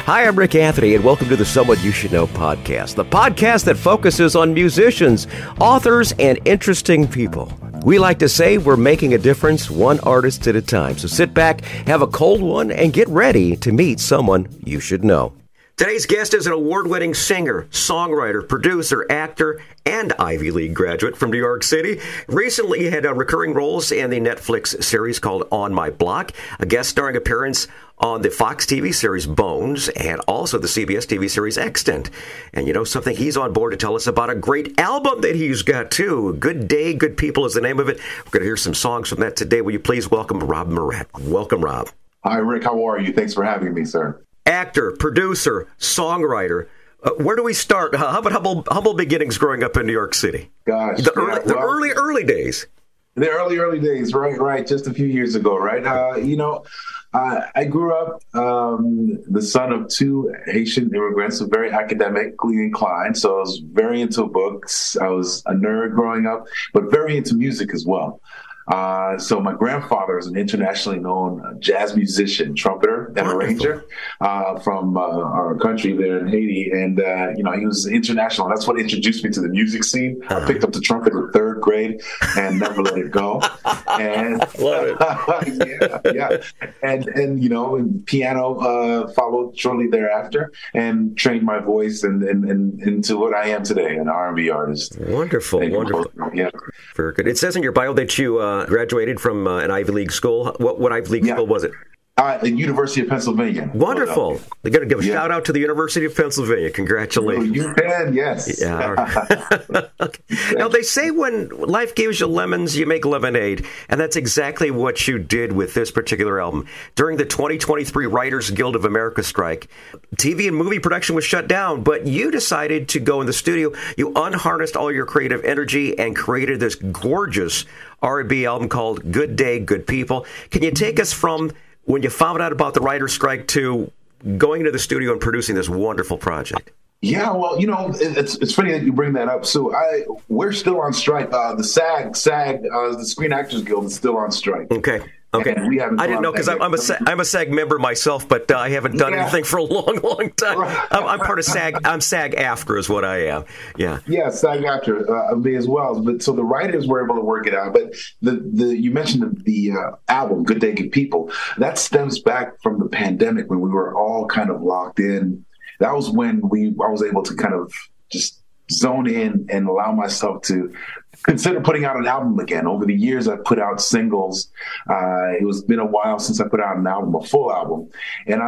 Hi, I'm Rick Anthony, and welcome to the Someone You Should Know podcast, the podcast that focuses on musicians, authors, and interesting people. We like to say we're making a difference one artist at a time. So sit back, have a cold one, and get ready to meet someone you should know. Today's guest is an award-winning singer, songwriter, producer, actor, and Ivy League graduate from New York City. Recently, he had recurring roles in the Netflix series called On My Block, a guest starring appearance on the Fox TV series Bones, and also the CBS TV series Extant. And you know something? He's on board to tell us about a great album that he's got, too. Good Day, Good People is the name of it. We're going to hear some songs from that today. Will you please welcome Rob Murat? Welcome, Rob. Hi, Rick. How are you? Thanks for having me, sir. Actor, producer, songwriter. Where do we start? How about humble beginnings growing up in New York City? Gosh. The early days. The early days, right. Just a few years ago, right? I grew up the son of two Haitian immigrants, so very academically inclined. So I was very into books. I was a nerd growing up, but very into music as well. So my grandfather is an internationally known jazz musician, trumpeter, and arranger from our country there in Haiti. And, he was international. That's what introduced me to the music scene. I picked up the trumpet in third grade and never let it go. And love it. yeah. And piano followed shortly thereafter and trained my voice and into what I am today, an R&B artist. Wonderful. Yeah. Very good. It says in your bio that you graduated from an Ivy League school. What Ivy League school was it? The University of Pennsylvania. Wonderful. They're going to give a shout out to the University of Pennsylvania. Congratulations. You can, yes. Yeah. Okay. Now, they say when life gives you lemons, you make lemonade. And that's exactly what you did with this particular album. During the 2023 Writers Guild of America strike, TV and movie production was shut down, but you decided to go in the studio. You unharnessed all your creative energy and created this gorgeous R&B album called Good Day, Good People. Can you take us from when you found out about the writer's strike to going into the studio and producing this wonderful project? Yeah, well, it's funny that you bring that up. So we're still on strike. The SAG, the Screen Actors Guild is still on strike. Okay. I didn't know because I'm a SAG member myself, but I haven't done anything for a long time. Right. I'm part of SAG. I'm SAG-AFTRA is what I am. Yeah. Yeah, SAG-AFTRA, me as well. But so the writers were able to work it out. But you mentioned the album Good Day, Good People. That stems back from the pandemic when we were all kind of locked in. That was when I was able to kind of just zone in and allow myself to consider putting out an album again. Over the years, I've put out singles. It's been a while since I put out an album, a full album. And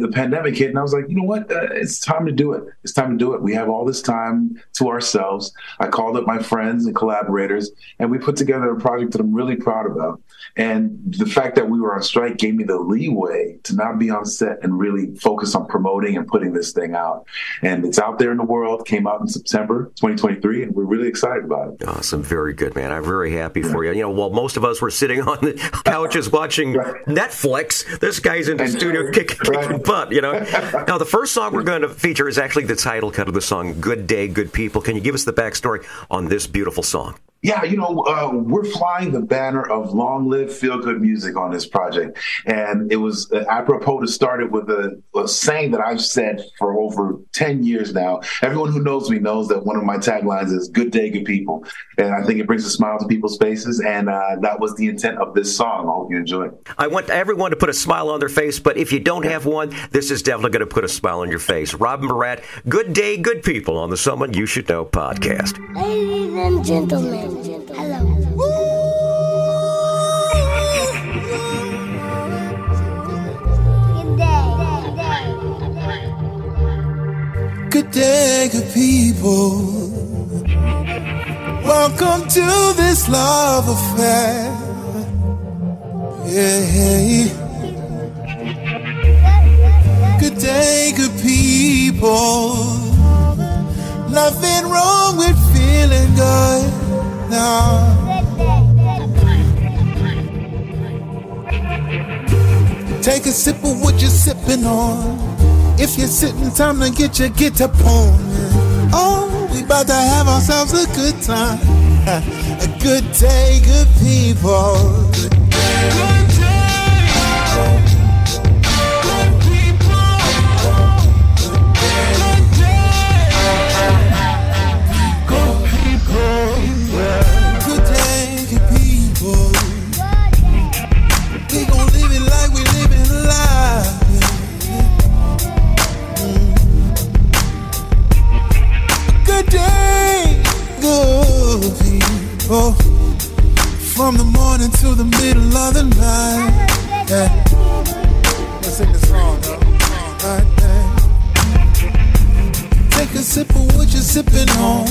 the pandemic hit, and I was like, you know what? It's time to do it. It's time to do it. We have all this time to ourselves. I called up my friends and collaborators, and we put together a project that I'm really proud about. And the fact that we were on strike gave me the leeway to not be on set and really focus on promoting and putting this thing out. And it's out there in the world, came out in September 2023, and we're really excited about it. Awesome. Very good, man. I'm very happy for you. While most of us were sitting on the couches watching Netflix, this guy's in the studio kicking butt, Now, the first song we're going to feature is actually the title cut of the song, Good Day, Good People. Can you give us the backstory on this beautiful song? Yeah, we're flying the banner of long live feel-good music on this project. And it was apropos to start it with a saying that I've said for over 10 years now. Everyone who knows me knows that one of my taglines is good day, good people. And I think it brings a smile to people's faces. And that was the intent of this song. I hope you enjoy it. I want everyone to put a smile on their face, but if you don't have one, this is definitely going to put a smile on your face. Rob Murat, Good Day, Good People on the Someone You Should Know podcast. Ladies and gentlemen. Hello. Good day, good people. Welcome to this love affair. Yeah. Good day, good people. Nothing wrong with feeling good. No. Take a sip of what you're sipping on. If you're sitting, time to get your guitar on. Oh, we about to have ourselves a good time. A good day, good people. Good day, good people. sipping on.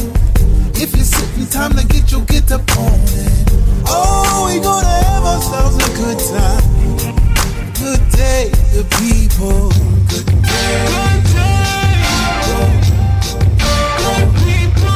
If you're sitting, time to get your get up on it. Oh, we gonna have ourselves a good time. Good day, the people. Good day. Good day. Good people.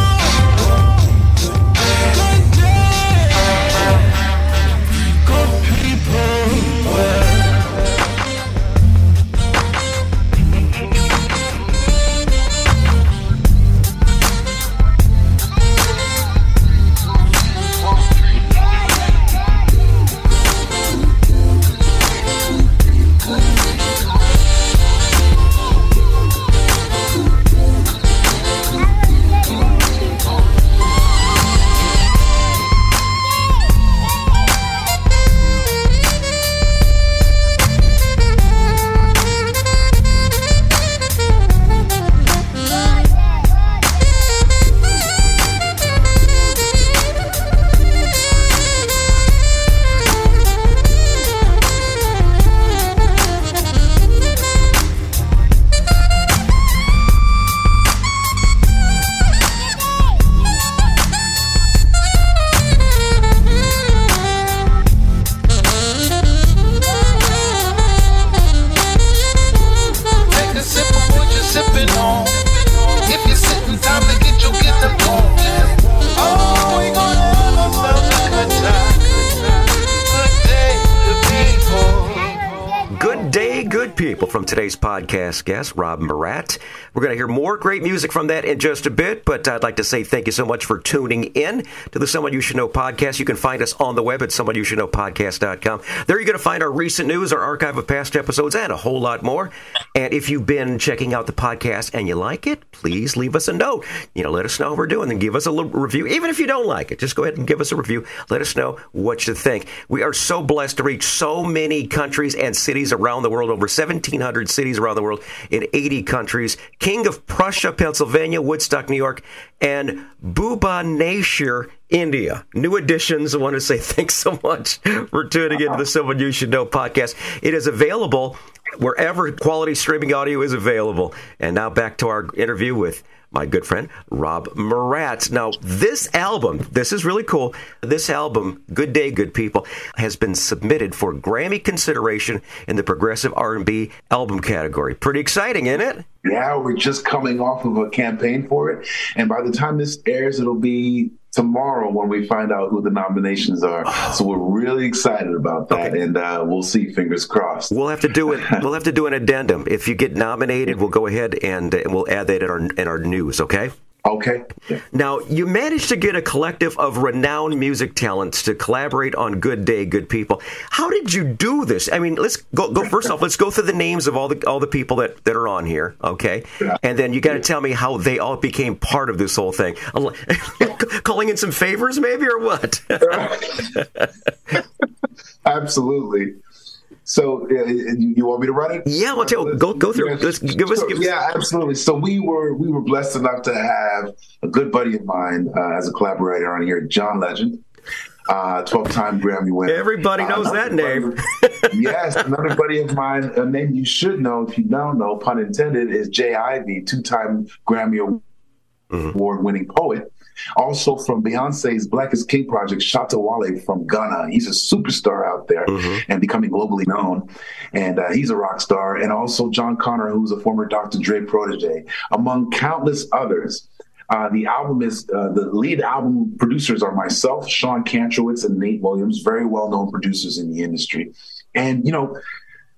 Good day. Good people. From today's podcast guest, Rob Murat. We're going to hear more great music from that in just a bit, but I'd like to say thank you so much for tuning in to the Someone You Should Know podcast. You can find us on the web at Someoneyoushouldknowpodcast.com. There you're going to find our recent news, our archive of past episodes, and a whole lot more. And if you've been checking out the podcast and you like it, please leave us a note. Let us know how we're doing and give us a little review. Even if you don't like it, just go ahead and give us a review. Let us know what you think. We are so blessed to reach so many countries and cities around the world, over 1,700 cities around the world in 80 countries. King of Prussia, Pennsylvania, Woodstock, New York, and Bhubaneswar, India. New additions. I want to say thanks so much for tuning into the Someone You Should Know podcast. It is available wherever quality streaming audio is available. And now back to our interview with my good friend, Rob Murat. Now, this album, this is really cool. This album, Good Day, Good People, has been submitted for Grammy consideration in the Progressive R&B album category. Pretty exciting, isn't it? Yeah, we're just coming off of a campaign for it. And by the time this airs, it'll be tomorrow when we find out who the nominations are. So we're really excited about that. Okay. And we'll see, fingers crossed. We'll have to do it. We'll have to do an addendum. If you get nominated, we'll go ahead and we'll add that in our news, okay? Okay. Yeah. Now, you managed to get a collective of renowned music talents to collaborate on Good Day, Good People. How did you do this? I mean, let's go first off, let's go through the names of all the people that are on here, okay? Yeah. And then you got to tell me how they all became part of this whole thing. Calling in some favors, maybe, or what? Absolutely. So you want me to run it? Yeah, well, go through. Let's give us. Yeah, absolutely. So we were blessed enough to have a good buddy of mine as a collaborator on here, John Legend, 12-time Grammy winner. Everybody knows that name. Yes, another buddy of mine, a name you should know if you don't know, pun intended, is Jay Ivey, 2-time Grammy Award-winning poet. Also from Beyonce's Black is King project, Shatta Wale from Ghana. He's a superstar out there and becoming globally known. And he's a rock star. And also John Connor, who's a former Dr. Dre protege, among countless others. The album is, the lead album producers are myself, Sean Kantrowitz, and Nate Williams, very well-known producers in the industry. And,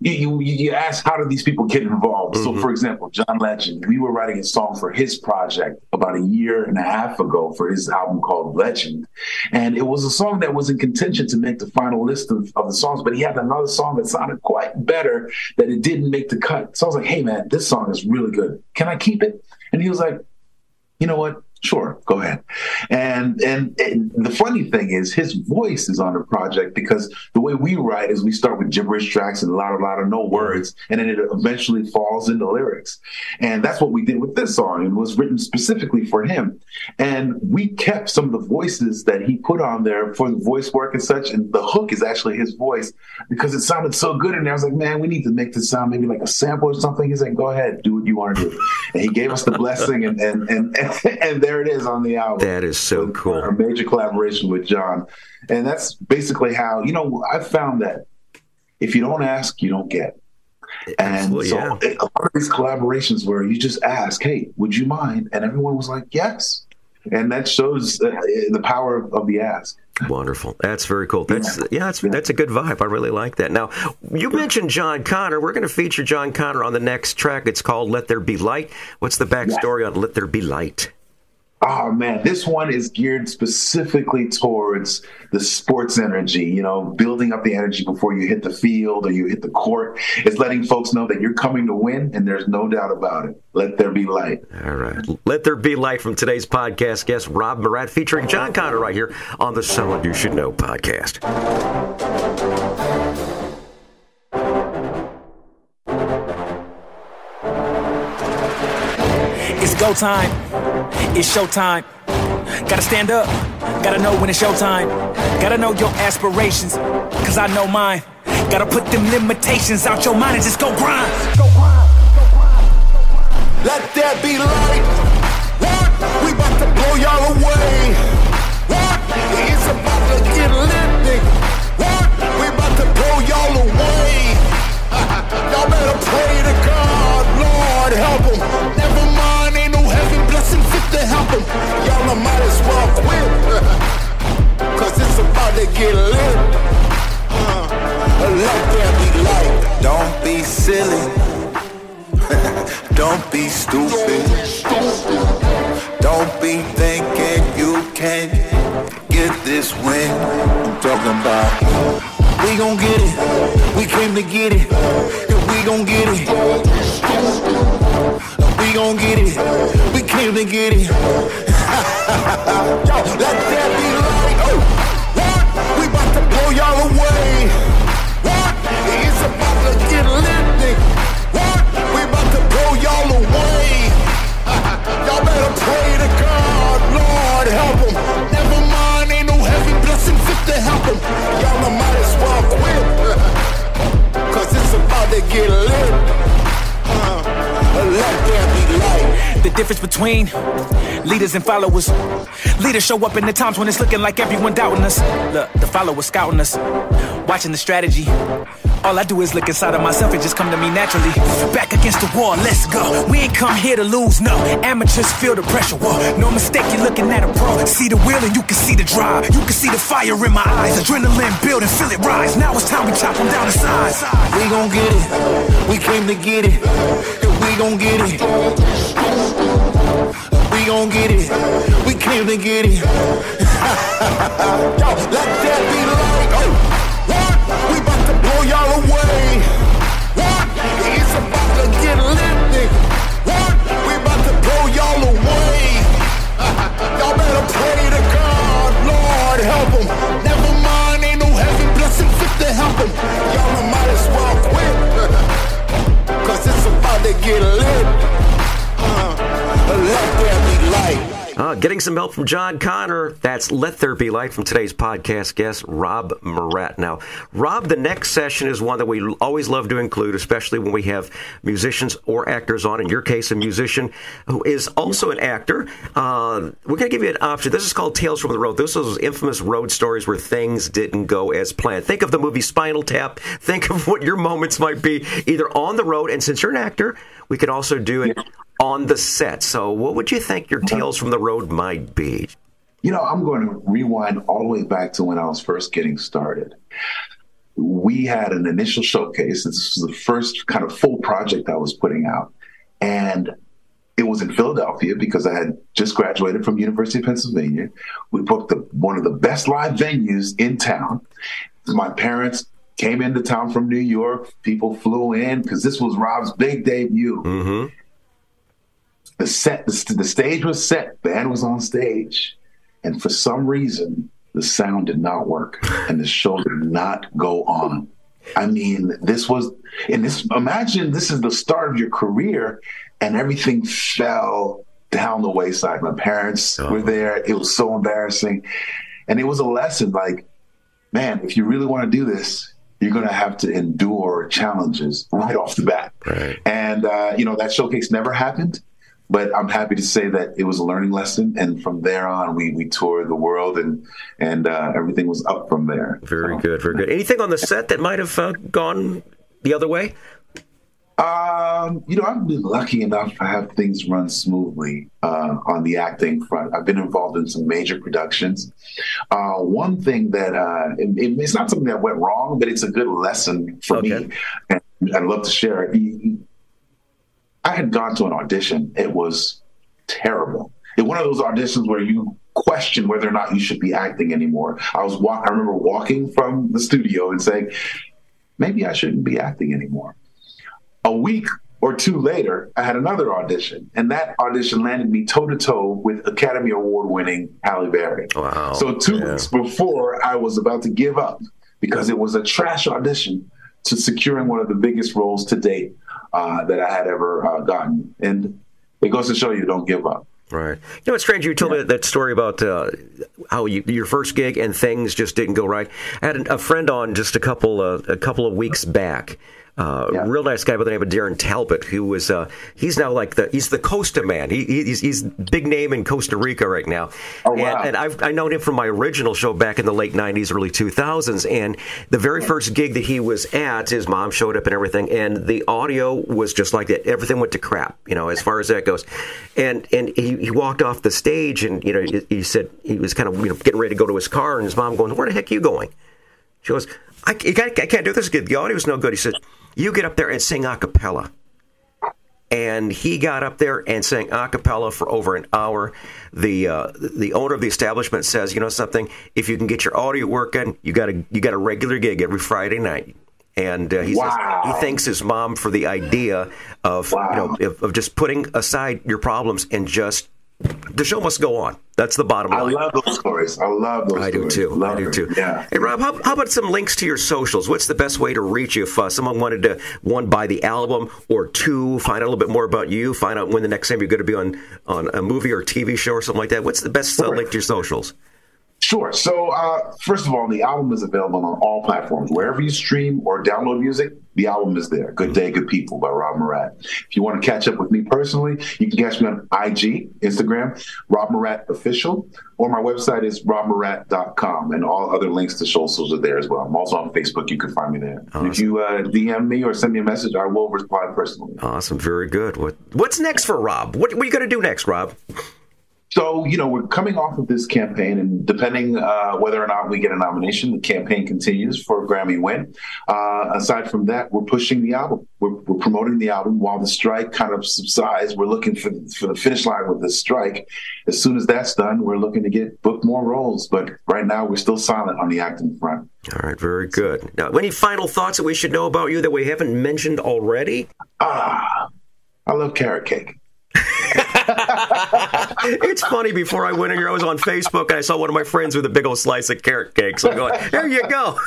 you ask, how do these people get involved? So, for example, John Legend, we were writing a song for his project about a year and a half ago for his album called Legend. And it was a song that was in contention to make the final list of the songs, but he had another song that sounded quite better that it didn't make the cut. So I was like, hey, man, this song is really good. Can I keep it? And he was like, you know what? Sure, go ahead. And the funny thing is, his voice is on the project because the way we write is we start with gibberish tracks and a lot of no words, and then it eventually falls into lyrics. And that's what we did with this song. It was written specifically for him. And we kept some of the voices that he put on there for the voice work and such, and the hook is actually his voice because it sounded so good in there. I was like, man, we need to make this sound maybe like a sample or something. He's like, go ahead, do what you want to do. And he gave us the blessing, and there it is on the album. That is so cool. A major collaboration with John. And that's basically how, I've found that if you don't ask, you don't get. And a lot of these collaborations where you just ask, hey, would you mind? And everyone was like, yes. And that shows the power of the ask. Wonderful. That's very cool. That's a good vibe. I really like that. Now, you mentioned John Connor. We're going to feature John Connor on the next track. It's called Let There Be Light. What's the backstory on Let There Be Light? Oh, man, this one is geared specifically towards the sports energy, building up the energy before you hit the field or you hit the court. It's letting folks know that you're coming to win, and there's no doubt about it. Let there be light. All right. Let There Be Light from today's podcast guest, Rob Murat, featuring John Connor right here on the Someone You Should Know podcast. It's go time. It's showtime. Gotta stand up. Gotta know when it's showtime. Gotta know your aspirations, cause I know mine. Gotta put them limitations out your mind and just go grind. Let there be light. What? We about to blow y'all away. What? It's about to get lit, nigga. What? We about to blow y'all away. Y'all better pray to God, Lord help them. Never mind, ain't no heaven blessing fit to help them. Y'all might as well quit, cause it's about to get lit. Let there be light. Don't be silly. Don't be stupid. Don't be thinking you can get this win. I'm talking about we gon' get it. We came to get it. And we gon' get it. We gon' get it. We came to get it. Yo, let there be light. Oh, what? We about to blow y'all away. What? It's about to get lit, nigga. What? We about to blow y'all away. Y'all better pray to God, Lord help them. Never mind, ain't no heaven blessing fit to help them. Y'all might as well quit, cause it's about to get lit. Let there be light. The difference between leaders and followers. Leaders show up in the times when it's looking like everyone doubting us. Look, the followers scouting us, watching the strategy. All I do is look inside of myself and just come to me naturally. Back against the wall, let's go. We ain't come here to lose, no. Amateurs feel the pressure, whoa. No mistake, you're looking at a pro. See the wheel and you can see the drive. You can see the fire in my eyes. Adrenaline build and feel it rise. Now it's time we chop them down the sides. We gon' get it. We came to get it. And we gon' get it. We gon' get it. We came to get it. Yo, let there be light. Oh, what? We about to blow y'all away. What? It's about to get lit, nigga. What? We about to blow y'all away. Y'all better pray to God, Lord help them. Never mind, ain't no heaven blessing fit to help them. Y'all might as well quit, cause it's about to get lit. Let there be light. Getting some help from John Connor. That's Let There Be Light from today's podcast guest, Rob Murat. Now, Rob, the next session is one that we always love to include, especially when we have musicians or actors on. In your case, a musician who is also an actor. We're going to give you an option. This is called Tales from the Road. This is those infamous road stories where things didn't go as planned. Think of the movie Spinal Tap. Think of what your moments might be either on the road, and since you're an actor, we could also do it on the set. So what would you think your Tales from the Road might be? I'm going to rewind all the way back to when I was first getting started. We had an initial showcase. This was the first kind of full project I was putting out. And it was in Philadelphia because I had just graduated from University of Pennsylvania. We booked one of the best live venues in town. My parents came into town from New York. People flew in because this was Rob's big debut. Mm-hmm. the stage was set, band was on stage, and for some reason the sound did not work and the show did not go on. I mean, imagine this is the start of your career and everything fell down the wayside. My parents were there. It was so embarrassing. And it was a lesson like, man, if you really want to do this, you're going to have to endure challenges right off the bat. Right. And, that showcase never happened. But I'm happy to say that it was a learning lesson, and from there on, we toured the world, and everything was up from there. Very good, very good. Anything on the set that might have gone the other way? I've been lucky enough to have things run smoothly on the acting front. I've been involved in some major productions. One thing that it's not something that went wrong, but it's a good lesson for me, and I'd love to share it. I had gone to an audition. It was terrible. It's one of those auditions where you question whether or not you should be acting anymore. I remember walking from the studio and saying, maybe I shouldn't be acting anymore. A week or two later, I had another audition, and that audition landed me toe-to-toe with Academy Award-winning Halle Berry. Wow. So 2 weeks before, I was about to give up because it was a trash audition to securing one of the biggest roles to date that I had ever gotten. And it goes to show you, don't give up. Right. It's strange. You told me that story about how your first gig and things just didn't go right. I had a friend on just a couple of weeks back. Real nice guy by the name of Darren Talbot, who was he's now he's the Costa man. He's big name in Costa Rica right now. Oh, wow. And I've known him from my original show back in the late 90s, early 2000s. And the very first gig that he was at, his mom showed up and everything, and the audio was just like that. Everything went to crap, as far as that goes. And he walked off the stage, and he said he was kind of getting ready to go to his car, and his mom going, "Where the heck are you going?" She goes, I can't do this. The audio's no good. He said, "You get up there and sing a cappella." And he got up there and sang a cappella for over an hour. The owner of the establishment says, something, if you can get your audio working, you got a regular gig every Friday night. And he says he thanks his mom for the idea of of just putting aside your problems and just the show must go on. That's the bottom line. I love those stories. I do too. Yeah. Hey, Rob, how about some links to your socials? What's the best way to reach you if someone wanted to, one, buy the album, or two, find out a little bit more about you, find out when the next time you're going to be on a movie or TV show or something like that? What's the best link to your socials? Sure. So, first of all, the album is available on all platforms. Wherever you stream or download music, the album is there. Good Day, Good People by Rob Murat. If you want to catch up with me personally, you can catch me on IG, Instagram, Rob Murat Official, or my website is robmurat.com, and all other links to socials are there as well. I'm also on Facebook. You can find me there. Awesome. If you DM me or send me a message, I will reply personally. Awesome. Very good. What's next for Rob? What are you going to do next, Rob? So, we're coming off of this campaign, and depending whether or not we get a nomination, the campaign continues for a Grammy win. Aside from that, we're pushing the album. We're promoting the album while the strike kind of subsides. We're looking for the finish line with this strike. As soon as that's done, we're looking to book more roles. But right now, we're still silent on the acting front. All right, very good. Now, any final thoughts that we should know about you that we haven't mentioned already? I love carrot cake. It's funny, before I went in here, I was on Facebook and I saw one of my friends with a big old slice of carrot cake. So I'm going, there you go.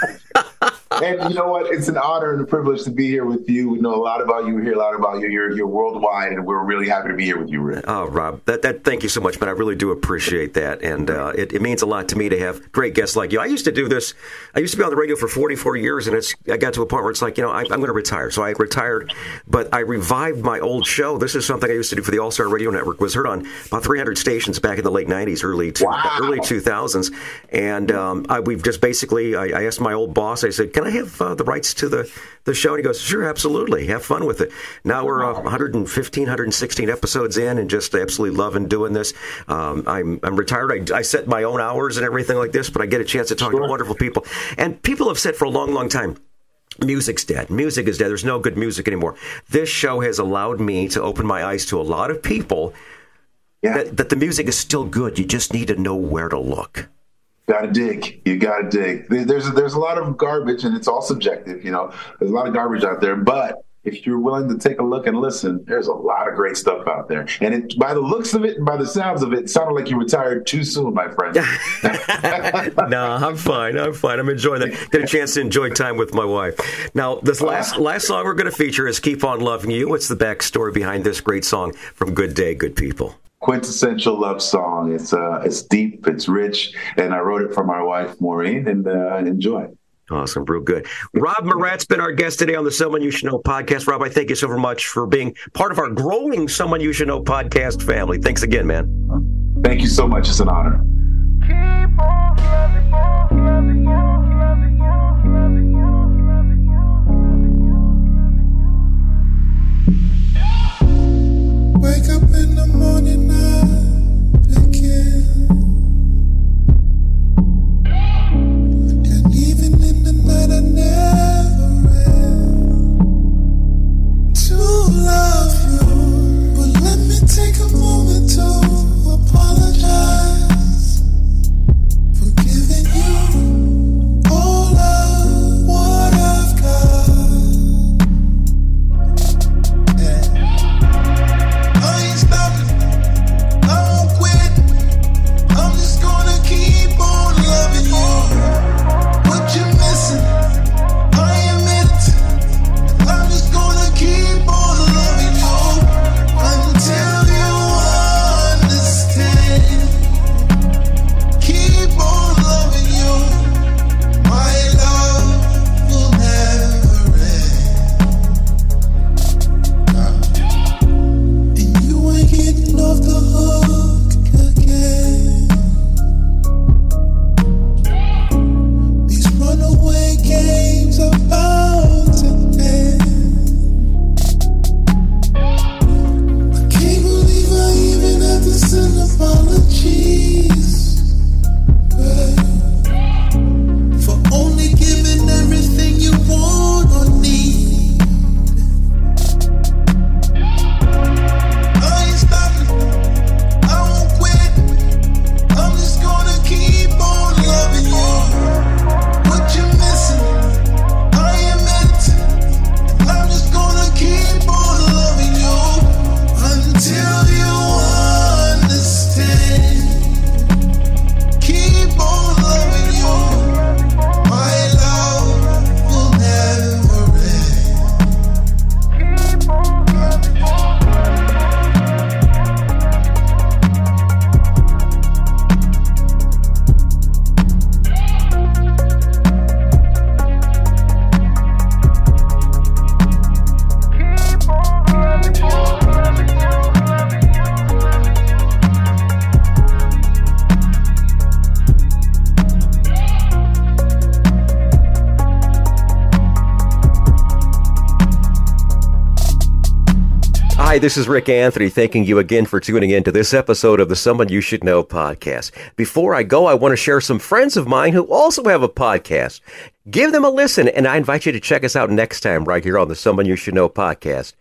And you know what? It's an honor and a privilege to be here with you. We know a lot about you. We hear a lot about you. You're worldwide, and we're really happy to be here with you, Rick. Oh, Rob, thank you so much, man. I really do appreciate that. And it means a lot to me to have great guests like you. I used to do this. I used to be on the radio for 44 years, and I got to a point where it's like, I'm going to retire. So I retired, but I revived my old show. This is something I used to do for the All-Star Radio Network. Was heard on about 300 stations back in the late 90s, early 2000s. And we've just basically, I asked my old boss, I said, can I have the rights to the show? And he goes, sure, absolutely. Have fun with it. Now we're 115, 116 episodes in, and just absolutely loving doing this. I'm retired. I set my own hours and everything like this, but I get a chance to talk to wonderful people. And people have said for a long, long time, music's dead. Music is dead. There's no good music anymore. This show has allowed me to open my eyes to a lot of people that the music is still good. You just need to know where to look. Gotta dig. You gotta dig. There's a lot of garbage, and it's all subjective. There's a lot of garbage out there, but if you're willing to take a look and listen, there's a lot of great stuff out there. And by the looks of it and by the sounds of it, it sounded like you retired too soon, my friend. No, I'm fine. I'm enjoying that. Get a chance to enjoy time with my wife. Now, this last song we're going to feature is Keep On Loving You. What's the backstory behind this great song from Good Day, Good People? Quintessential love song. It's deep, it's rich, and I wrote it for my wife, Maureen, and enjoy it. Awesome. Real good. Rob Murat's been our guest today on the Someone You Should Know podcast. Rob, I thank you so much for being part of our growing Someone You Should Know podcast family. Thanks again, man. Thank you so much. It's an honor. Wake up in the morning, I begin. I never end to love you, but let me take a moment to apologize for giving you all of what I've got. Yeah. I ain't stopping, I won't quit, I'm just gonna keep on loving you. What you missing? Hi, this is Rick Anthony, thanking you again for tuning in to this episode of the Someone You Should Know podcast. Before I go, I want to share some friends of mine who also have a podcast. Give them a listen, and I invite you to check us out next time right here on the Someone You Should Know podcast.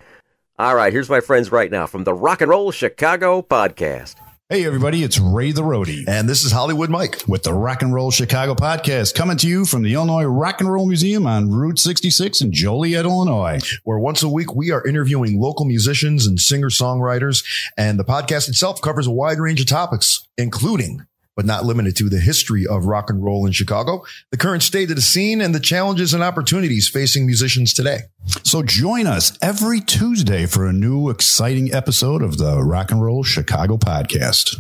All right, here's my friends right now from the Rock and Roll Chicago podcast. Hey, everybody, it's Ray the Roadie. And this is Hollywood Mike with the Rock and Roll Chicago podcast, coming to you from the Illinois Rock and Roll Museum on Route 66 in Joliet, Illinois. Where once a week we are interviewing local musicians and singer-songwriters. And the podcast itself covers a wide range of topics, including, but not limited to, the history of rock and roll in Chicago, the current state of the scene, and the challenges and opportunities facing musicians today. So join us every Tuesday for a new exciting episode of the Rock and Roll Chicago podcast.